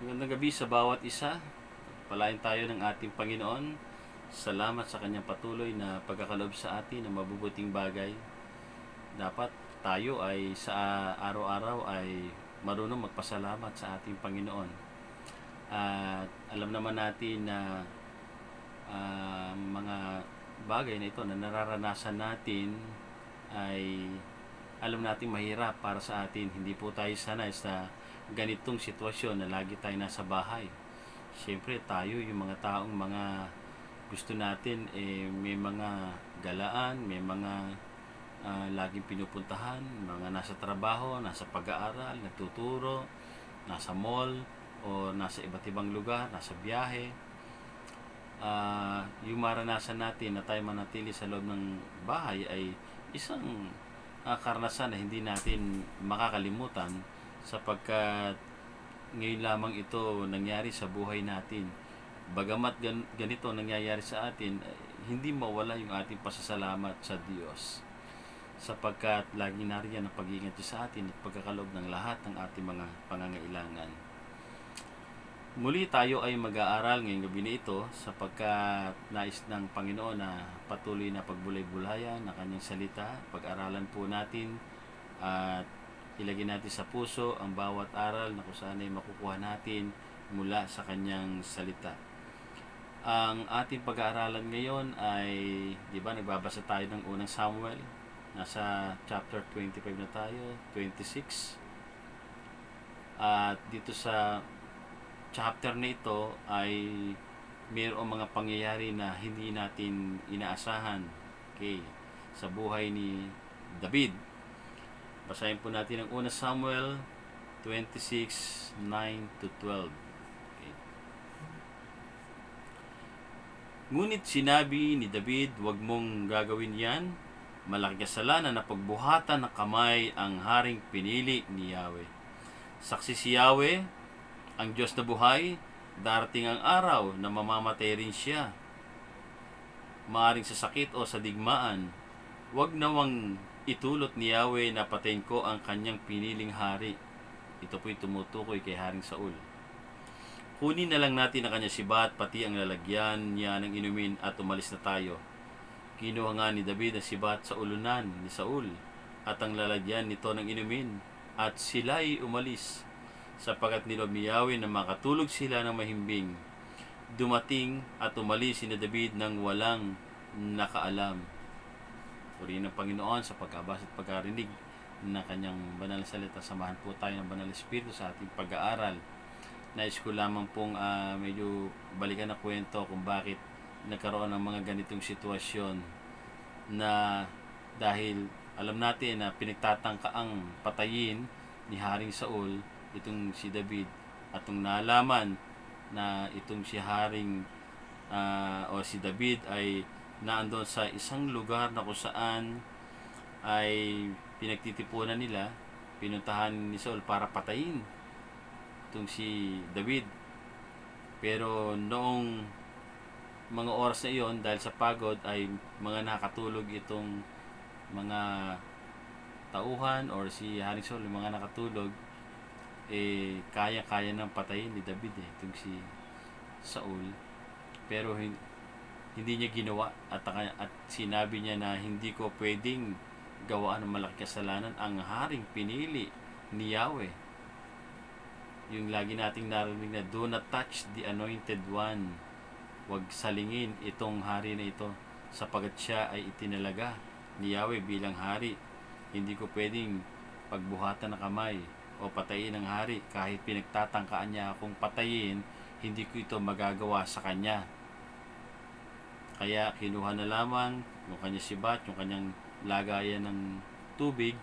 Magandang gabi sa bawat isa. Palain tayo ng ating Panginoon. Salamat sa kanyang patuloy na pagkakaloob sa atin ng mabubuting bagay. Dapat tayo ay sa araw-araw ay marunong magpasalamat sa ating Panginoon. At alam naman natin na mga bagay na ito na nararanasan natin ay alam natin mahirap para sa atin. Hindi po tayo sanay sa ganitong sitwasyon na lagi tayo nasa bahay. Siyempre tayo yung mga taong mga gusto natin may mga galaan, may mga laging pinupuntahan, mga nasa trabaho, nasa pag-aaral, nagtuturo, nasa mall o nasa iba't ibang lugar, nasa biyahe. Yung maranasan natin na tayo manatili sa loob ng bahay ay isang karanasan na hindi natin makakalimutan sapagkat ngayon lamang ito nangyari sa buhay natin. Bagamat ganito nangyayari sa atin, hindi mawala yung ating pasasalamat sa Diyos sapagkat lagi nariyan ang pag-iingat niya sa atin at pagkakaloob ng lahat ng ating mga pangangailangan. Muli tayo ay mag-aaral ngayong gabi na ito sapagkat nais ng Panginoon na patuloy na pagbulay-bulayan ng kanyang salita. Pag-aralan po natin at ilagay natin sa puso ang bawat aral na kung saan ay makukuha natin mula sa kanyang salita. Ang ating pag-aaralan ngayon ay, di ba, nagbabasa tayo ng unang Samuel. Nasa chapter 25 na tayo, 26. At dito sa chapter na ito ay mayroong mga pangyayari na hindi natin inaasahan sa buhay ni David. Basahin po natin ang 1 Samuel 26, 9 to 12. Ngunit sinabi ni David, "Huwag mong gagawin yan. Malaki kasalanan na pagbuhatan ng kamay ang haring pinili ni Yahweh. Saksi si Yahweh, ang Diyos na buhay, darating ang araw na mamamatay rin siya. Maaring sa sakit o sa digmaan. Huwag nawang itulot ni Yahweh na patayin ko ang kanyang piniling hari." Ito po'y tumutukoy kay Haring Saul. "Kunin na lang natin ang kanyang sibat, pati ang lalagyan niya ng inumin at umalis na tayo." Kinuha nga ni David ang sibat sa ulunan ni Saul at ang lalagyan nito ng inumin at sila'y umalis sapagkat nilob ni Yahweh na makatulog sila ng mahimbing. Dumating at umalis si David nang walang nakaalam. Purihin ng Panginoon sa pagkabasa at pagkarinig na kanyang banal na salita. Samahan po tayo ng banal na Espiritu sa ating pag-aaral. Nais ko lamang pong medyo balikan na kwento kung bakit nagkaroon ng mga ganitong sitwasyon na dahil alam natin na pinagtatangkaang patayin ni Haring Saul itong si David at nung nalaman na itong si Haring o si David ay naandun sa isang lugar na kung saan ay pinagtitipunan nila, pinuntahan ni Saul para patayin itong si David. Pero noong mga oras na iyon, dahil sa pagod, ay mga nakatulog itong mga tauhan or si Haring Saul, mga nakatulog, kaya-kaya ng patayin ni David itong si Saul. Pero hindi niya ginawa at sinabi niya na hindi ko pwedeng gawaan ng malaking kasalanan ang haring pinili ni Yahweh. Yung lagi nating narinig na do not touch the anointed one. Huwag salingin itong hari na ito sapagat siya ay itinalaga ni Yahweh bilang hari. Hindi ko pwedeng pagbuhatan ng kamay o patayin ng hari. Kahit pinagtatangkaan niya akong patayin, hindi ko ito magagawa sa kanya. Kaya kinuha na lamang yung kanyang sibat, yung kanyang lagayan ng tubig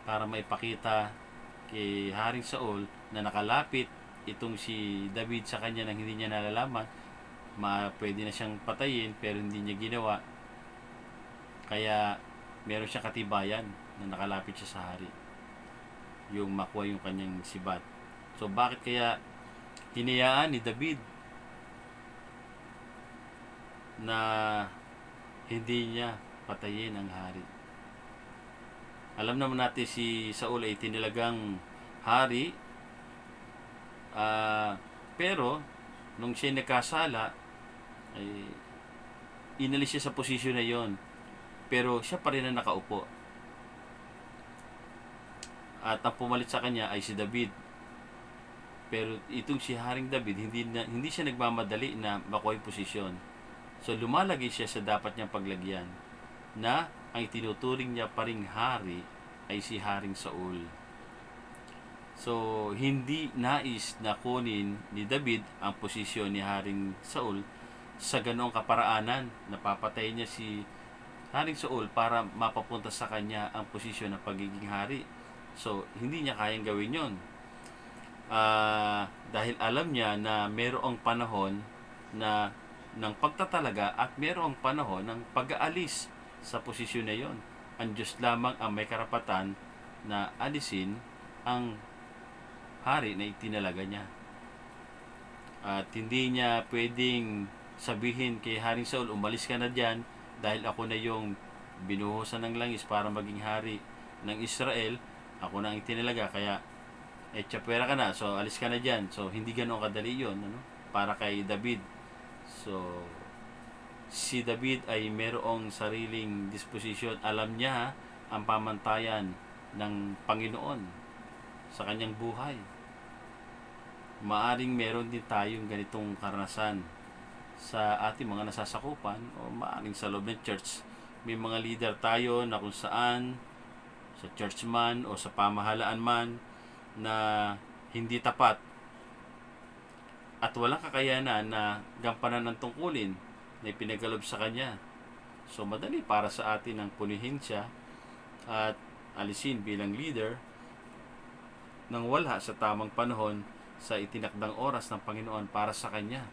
para maipakita kay Haring Saul na nakalapit itong si David sa kanya nang hindi niya nalalaman. Pwede na siyang patayin pero hindi niya ginawa. Kaya meron siya katibayan na nakalapit siya sa hari, yung makuha yung kanyang sibat. So bakit kaya hinayaan ni David na hindi niya patayin ang hari? Alam naman natin si Saul ay tinilagang hari Pero nung siya nagkasala, ay inalis siya sa posisyon na yon. Pero siya pa rin ang nakaupo. At ang pumalit sa kanya ay si David. Pero itong si Haring David, hindi siya nagmamadali na makuha yung posisyon. So lumalagay siya sa dapat niyang paglagyan, na ang itinuturing niya pa ring hari ay si Haring Saul. So hindi nais na kunin ni David ang posisyon ni Haring Saul sa ganoong kaparaanan. Napapatay niya si Haring Saul para mapapunta sa kanya ang posisyon ng pagiging hari. So hindi niya kayang gawin yon. Dahil alam niya na mayroong panahon na ng pagtatalaga at mayroong panahon ng pag-aalis sa posisyon na yon. Ang Diyos lamang ang may karapatan na alisin ang hari na itinalaga niya. At hindi niya pwedeng sabihin kay Haring Saul, umalis ka na dyan dahil ako na yung binuhusan ng langis para maging hari ng Israel. Ako na ang itinalaga, kaya tsapwera ka na, so alis ka na dyan. So hindi ganoon kadali yun, ano? Para kay David. So si David ay merong sariling disposisyon. Alam niya ang pamantayan ng Panginoon sa kanyang buhay. Maaring meron din tayong ganitong karanasan sa ating mga nasasakupan, o maaring sa loob ng church. May mga leader tayo na kung saan, sa church man o sa pamahalaan man, na hindi tapat at walang kakayanan na gampanan ng tungkulin na ipinagalob sa kanya. So madali para sa atin ang punihin siya at alisin bilang leader nang wala sa tamang panahon sa itinakdang oras ng Panginoon para sa kanya.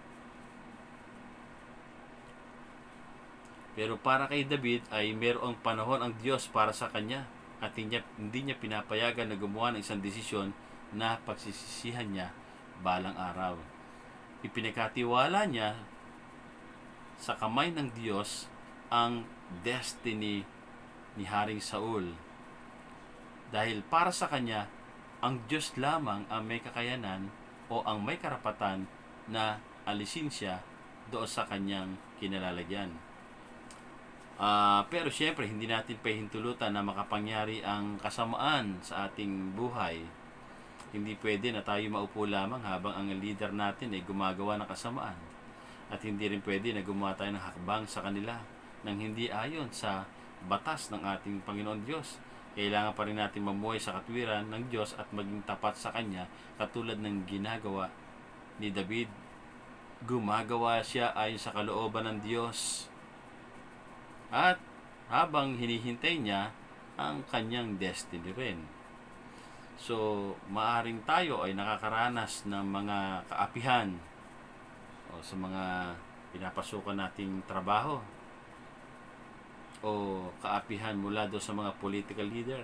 Pero para kay David ay mayroong panahon ang Diyos para sa kanya, at hindi niya pinapayagan na gumawa ng isang desisyon na pagsisisihan niya balang araw. Ipinakatiwala niya sa kamay ng Diyos ang destiny ni Haring Saul. Dahil para sa kanya, ang Diyos lamang ang may kakayanan o ang may karapatan na alisin siya doon sa kanyang kinalalagyan. Pero siyempre, hindi natin pahintulutan na makapangyari ang kasamaan sa ating buhay. Hindi pwede na tayo maupo lamang habang ang leader natin ay gumagawa ng kasamaan. At hindi rin pwede na gumawa tayo ng hakbang sa kanila nang hindi ayon sa batas ng ating Panginoon Diyos. Kailangan pa rin natin mamuhay sa katwiran ng Diyos at maging tapat sa Kanya, katulad ng ginagawa ni David. Gumagawa siya ayon sa kalooban ng Diyos. At habang hinihintay niya ang kanyang destiny rin. So, maaring tayo ay nakakaranas ng mga kaapihan o sa mga pinapasukan nating trabaho, o kaapihan mula do sa mga political leader.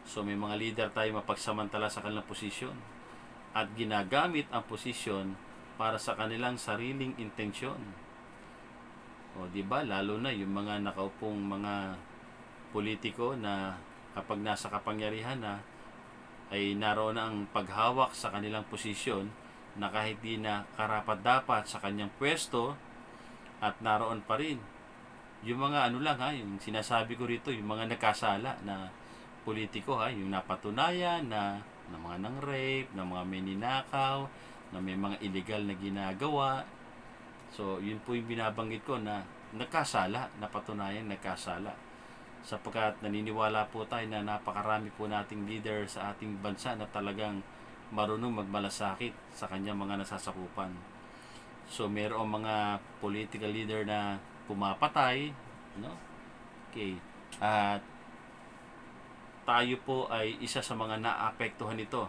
So, may mga leader tayo mapagsamantala sa kanilang posisyon at ginagamit ang posisyon para sa kanilang sariling intensyon. O di ba, lalo na yung mga nakaupong mga politiko na kapag nasa kapangyarihan na ay naroon na ang paghawak sa kanilang posisyon na kahit di na karapat-dapat sa kanyang pwesto, at naroon pa rin yung mga yung sinasabi ko rito, yung mga nagkasala na politiko, yung napatunayan na mga nang rape, na mga may ninakaw, na may mga illegal na ginagawa. So, yun po yung binabanggit ko na nagkasala, napatunayan nagkasala. Sapagkat naniniwala po tayo na napakarami po nating leader sa ating bansa na talagang marunong magmalasakit sa kanyang mga nasasakupan. So, mayroong mga political leader na pumapatay, no? Okay. At tayo po ay isa sa mga naapektuhan nito.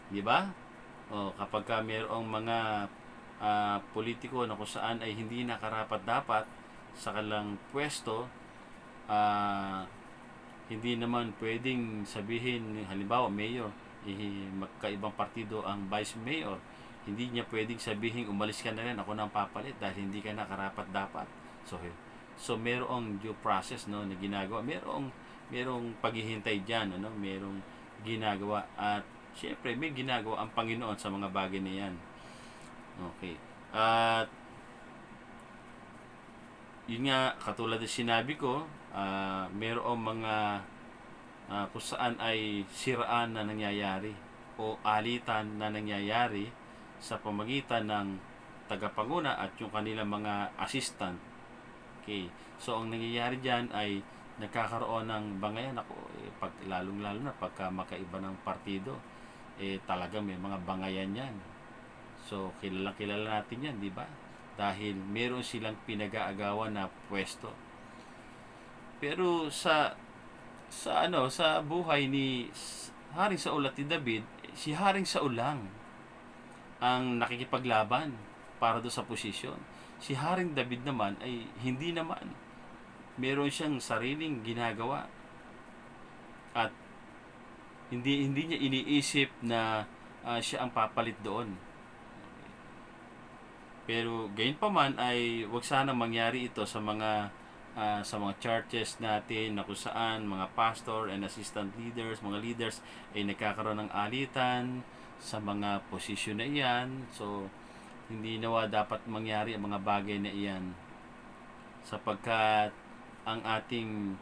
Di ba? O, kapag mayroong mga politiko na kung saan ay hindi nakarapat-dapat sa kanilang pwesto, hindi naman pwedeng sabihin, halimbawa mayor, magkaibang partido ang vice mayor, hindi niya pwedeng sabihin, umalis ka na rin, ako nang papalit dahil hindi ka nakarapat-dapat. So mayroong due process, no, na ginagawa, mayroong paghihintay diyan, ano, mayroong ginagawa, at Siyempre, may ginagawa ang Panginoon sa mga bagay na yan. Okay. At yun nga, katulad ng sinabi ko, mayroong mga kung saan ay siraan na nangyayari o alitan na nangyayari sa pamagitan ng tagapanguna at yung kanilang mga assistant. Okay. So, ang nangyayari dyan ay nagkakaroon ng bangayan. Ako, lalong-lalo na pagka makaiba ng partido, talaga may mga bangayan yan. So, kilala natin yan, di ba? Dahil meron silang pinag-aagawan na pwesto. Pero sa buhay ni Haring Saul at ni David, si Haring Saul lang ang nakikipaglaban para do sa posisyon. Si Haring David naman ay hindi naman. Meron siyang sariling ginagawa. At hindi niya iniisip na siya ang papalit doon. Pero gayon pa man ay wag sana mangyari ito sa mga churches natin na kung saan mga pastor and assistant leaders, mga leaders ay nagkakaroon ng alitan sa mga posisyon na iyan. So, hindi nawa dapat mangyari ang mga bagay na iyan sapagkat ang ating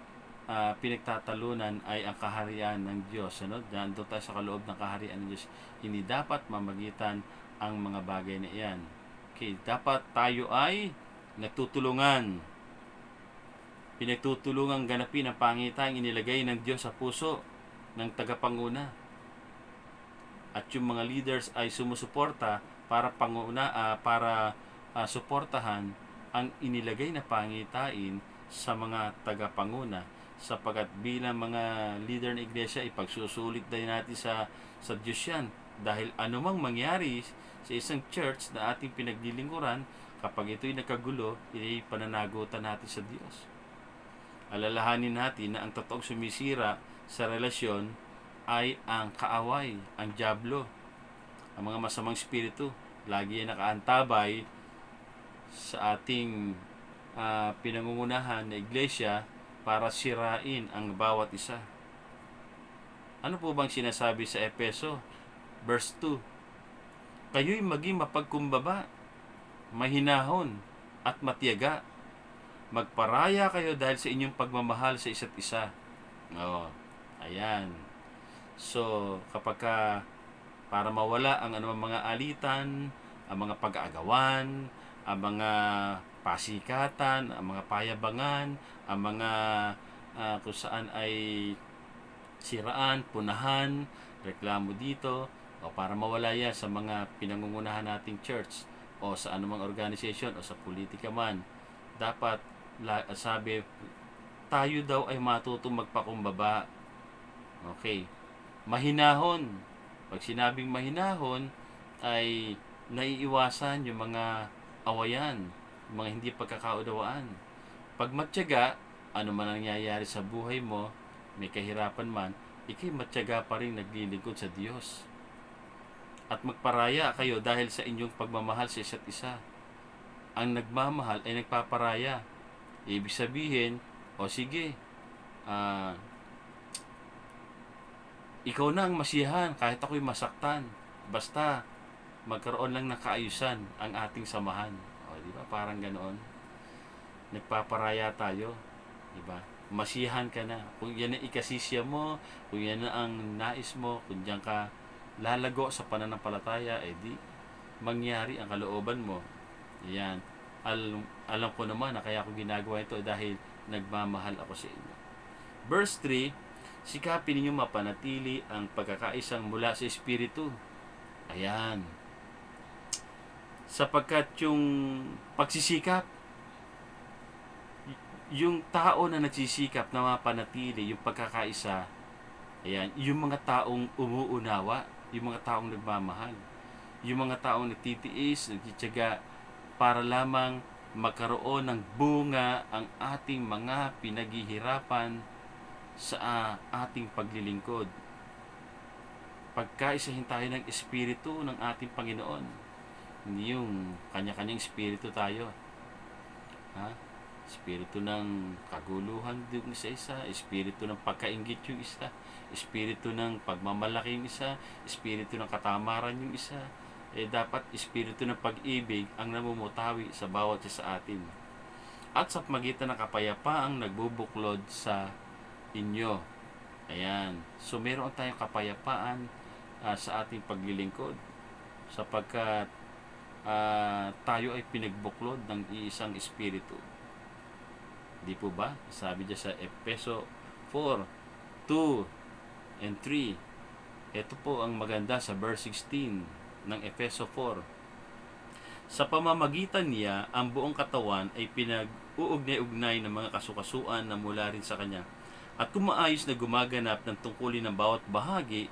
pinagtatalunan ay ang kaharian ng Diyos. Ano? Doon tayo sa kaloob ng kaharian ng Diyos. Hindi dapat mamagitan ang mga bagay na iyan. Okay, dapat tayo ay nagtutulungan. Pinagtutulungan ganapin ang pangitain inilagay ng Diyos sa puso ng tagapanguna. At yung mga leaders ay sumusuporta para suportahan ang inilagay na pangitain sa mga tagapanguna, sapagkat bilang mga leader ng iglesia ipagsusulit din natin sa Diyos yan, dahil anumang mangyari sa isang church na ating pinaglilingkuran, kapag ito'y nagkagulo, pananagutan natin sa Diyos. Alalahanin natin na ang totoong sumisira sa relasyon ay ang kaaway, ang dyablo, ang mga masamang espiritu. Lagi yan nakaantabay sa ating pinangungunahan na iglesia para sirain ang bawat isa. Ano po bang sinasabi sa Efeso? Verse 2, kayo'y maging mapagkumbaba, mahinahon, at matiyaga. Magparaya kayo dahil sa inyong pagmamahal sa isa't isa. Ayan. So, kapag para mawala ang anumang mga alitan, ang mga pag-aagawan, ang mga pasikatan, ang mga payabangan, ang mga kung saan ay siraan, punahan, reklamo dito, o para mawala yan sa mga pinangungunahan nating church o sa anumang organization o sa politika man, dapat sabi tayo daw ay matutong magpakumbaba. Okay. Mahinahon. Pag sinabing mahinahon ay naiiwasan yung mga awayan, yung mga hindi pagkakaunawaan. Pag matyaga, ano man ang nangyayari sa buhay mo, may kahirapan man, ikay matyaga pa rin naglilingkod sa Diyos. At magparaya kayo dahil sa inyong pagmamahal sa isa't isa. Ang nagmamahal ay nagpaparaya. Ibig sabihin, sige, ikaw na ang masiyahan kahit ako'y masaktan. Basta magkaroon lang ng kaayusan ang ating samahan. Di ba? Parang ganoon. Nagpaparaya tayo. Di ba? Masiyahan ka na. Kung yan ang ikasisya mo, kung yan ang nais mo, kung diyan ka lalago sa pananampalataya, di mangyari ang kalooban mo. Yan. Alam ko naman na kaya ako ginagawa ito dahil nagmamahal ako sa inyo. Verse 3, sikapin ninyo mapanatili ang pagkakaisang mula sa Espiritu. Ayan. Sapagkat yung pagsisikap, yung tao na nagsisikap na mapanatili yung pagkakaisa, ayan, yung mga taong umuunawa, yung mga taong nagmamahal, yung mga taong nagtitiis, nagtitiyaga para lamang magkaroon ng bunga ang ating mga pinaghihirapan sa ating paglilingkod. Pagkaisahin tayo ng Espiritu ng ating Panginoon, hindi yung kanya-kanyang espiritu tayo. espiritu ng kaguluhan yung isa-isa, espiritu ng pagkainggit yung isa, espiritu ng pagmamalaki yung isa, espiritu ng katamaran yung isa. Dapat espiritu ng pag-ibig ang namumutawi sa bawat isa sa atin. At sa magitan ng kapayapaang nagbubuklod sa inyo. Ayan. So, meron tayong kapayapaan sa ating paglilingkod sapagkat tayo ay pinagbuklod ng iisang espiritu. Di po ba? Sabi niya sa Efeso 4:2 and 3. Ito po ang maganda sa verse 16 ng Efeso 4. Sa pamamagitan niya, ang buong katawan ay pinag-uugnay-ugnay ng mga kasukasuan na mula rin sa kanya. At kung maayos na gumaganap ng tungkulin ng bawat bahagi,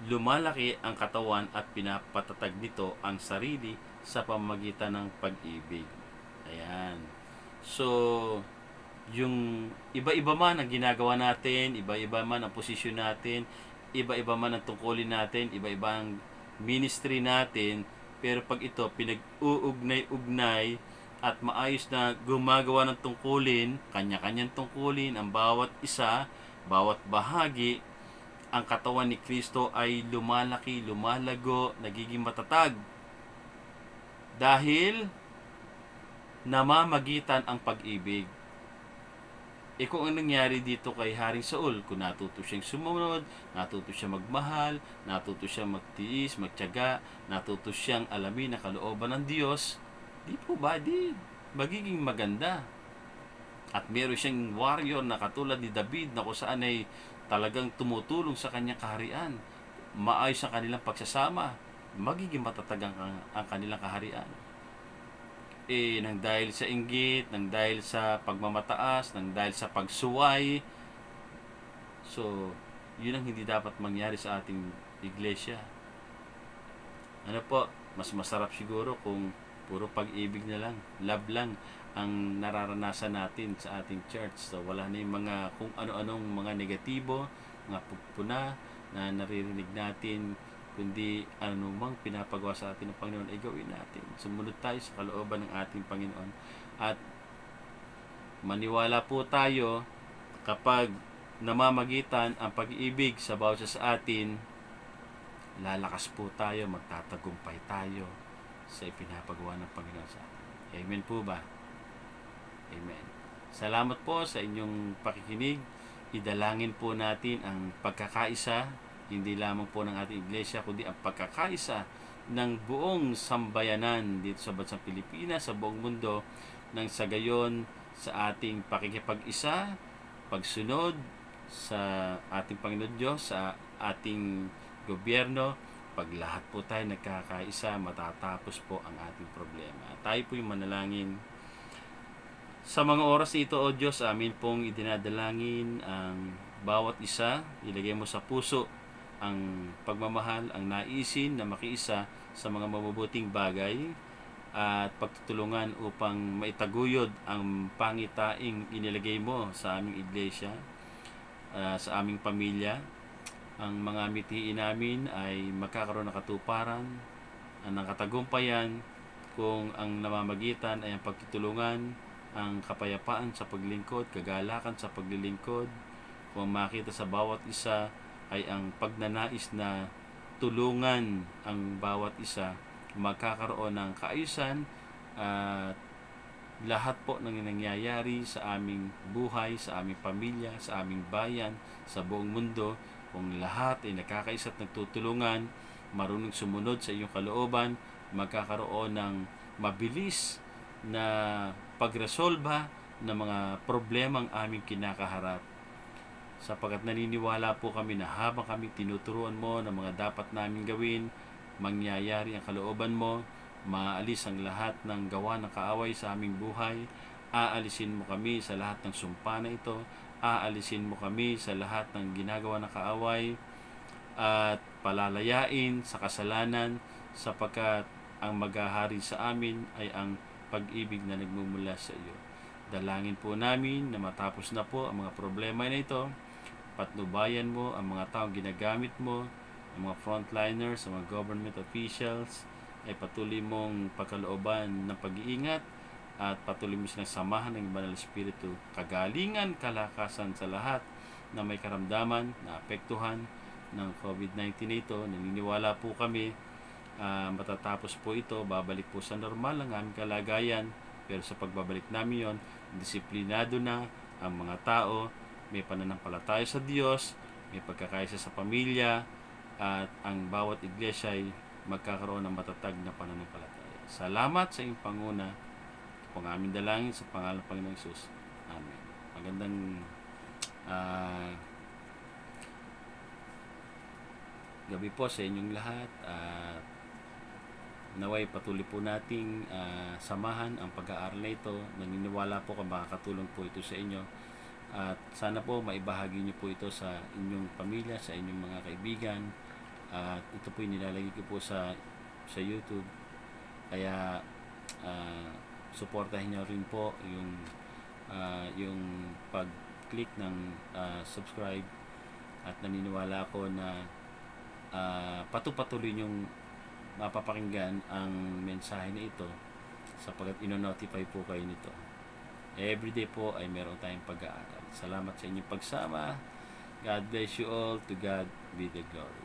lumalaki ang katawan at pinapatatag nito ang sarili sa pamamagitan ng pag-ibig. Ayan. So, yung iba-iba man ang ginagawa natin, iba-iba man ang posisyon natin, iba-iba man ang tungkulin natin, iba-iba ang ministry natin, pero pag ito pinag-uugnay-ugnay at maayos na gumagawa ng tungkulin, kanya-kanyang tungkulin, ang bawat isa, bawat bahagi, ang katawan ni Kristo ay lumalaki, lumalago, nagiging matatag. Dahil namamagitan ang pag-ibig. Kung ang nangyari dito kay Haring Saul, kung natuto siyang sumunod, natuto siyang magmahal, natuto siyang magtiis, magtiyaga, natuto siyang alamin ang kalooban ng Diyos, di po ba, di magiging maganda. At meron siyang warrior na katulad ni David na kung saan ay talagang tumutulong sa kanyang kaharian. Maayos ang kanilang pagsasama, magiging matatag ang kanilang kaharian. Nang dahil sa inggit, nang dahil sa pagmamataas, nang dahil sa pagsuway. So, yun ang hindi dapat mangyari sa ating iglesia. Ano po, mas masarap siguro kung puro pag-ibig na lang, love lang ang nararanasan natin sa ating church. So, wala na yung mga kung ano-anong mga negatibo, mga pupuna na naririnig natin, kundi anumang pinapagawa sa atin ng Panginoon ay gawin natin. Sumunod tayo sa kalooban ng ating Panginoon. At maniwala po tayo kapag namamagitan ang pag-ibig sa bawat isa sa atin, lalakas po tayo, magtatagumpay tayo sa ipinapagawa ng Panginoon sa atin. Amen po ba? Amen. Salamat po sa inyong pakikinig. Idalangin po natin ang pagkakaisa, hindi lamang po ng ating iglesia, kundi ang pagkakaisa ng buong sambayanan dito sa bansang Pilipinas, sa buong mundo, nang sa gayon sa ating pakikipag-isa, pagsunod sa ating Panginoon Diyos, sa ating gobyerno, pag lahat po tayo nagkakaisa, matatapos po ang ating problema. Tayo po yung manalangin. Sa mga oras ito, O Diyos, amin pong idinadalangin ang bawat isa, ilagay mo sa puso ang pagmamahal, ang naisin na makiisa sa mga mabubuting bagay at pagtutulungan upang maitaguyod ang pangitaing inilagay mo sa aming iglesia, sa aming pamilya. Ang mga mitiin namin ay magkakaroon ng katuparan, ng katagumpayan kung ang namamagitan ay ang pagtutulungan, ang kapayapaan sa paglingkod, kagalakan sa paglilingkod. Kung makita sa bawat isa ay ang pagnanais na tulungan ang bawat isa, magkakaroon ng kaayusan at lahat po ng nangyayari sa aming buhay, sa aming pamilya, sa aming bayan, sa buong mundo, kung lahat ay nakakaisa at nagtutulungan, marunong sumunod sa iyong kalooban, magkakaroon ng mabilis na pagresolba ng mga problemang aming kinakaharap. Sapagkat naniniwala po kami na habang kami tinuturuan mo ng mga dapat namin gawin, mangyayari ang kalooban mo, maalis ang lahat ng gawa ng kaaway sa aming buhay, aalisin mo kami sa lahat ng sumpa na ito, aalisin mo kami sa lahat ng ginagawa ng kaaway, at palalayain sa kasalanan, sapagkat ang maghahari sa amin ay ang pag-ibig na nagmumula sa iyo. Dalangin po namin na matapos na po ang mga problema na ito, patnubayan mo ang mga taong ginagamit mo, ang mga frontliners, ang mga government officials, ay patuloy mong pagkalooban ng pag-iingat at patuloy mo silang samahan ng Banal na Espiritu, kagalingan, kalakasan sa lahat na may karamdaman, na apektuhan ng COVID-19 ito. Naniniwala po kami, matatapos po ito, babalik po sa normal ang aming kalagayan, pero sa pagbabalik namin yon, disiplinado na ang mga tao, may pananampalataya sa Diyos, may pagkakaisa sa pamilya, at ang bawat iglesia ay magkakaroon ng matatag na pananampalataya. Salamat sa iyong panguna. Ito po ang aming dalangin sa pangalan ng Panginoong Hesus. Amen. Magandang gabi po sa inyong lahat. Naway patuloy po nating samahan ang pag-aaral na ito. Naniniwala po kung makakatulong po ito sa inyo. At sana po maibahagi niyo po ito sa inyong pamilya, sa inyong mga kaibigan. At ito po nilalagay ko po sa YouTube. Kaya suportahin niyo rin po yung pag-click ng subscribe, at naniniwala ako na patuloy niyong mapapakinggan ang mensahe na ito sapagkat ino-notify po kayo nito. Everyday po ay meron tayong pag-aaral. Salamat sa inyong pagsama. God bless you all. To God be the glory.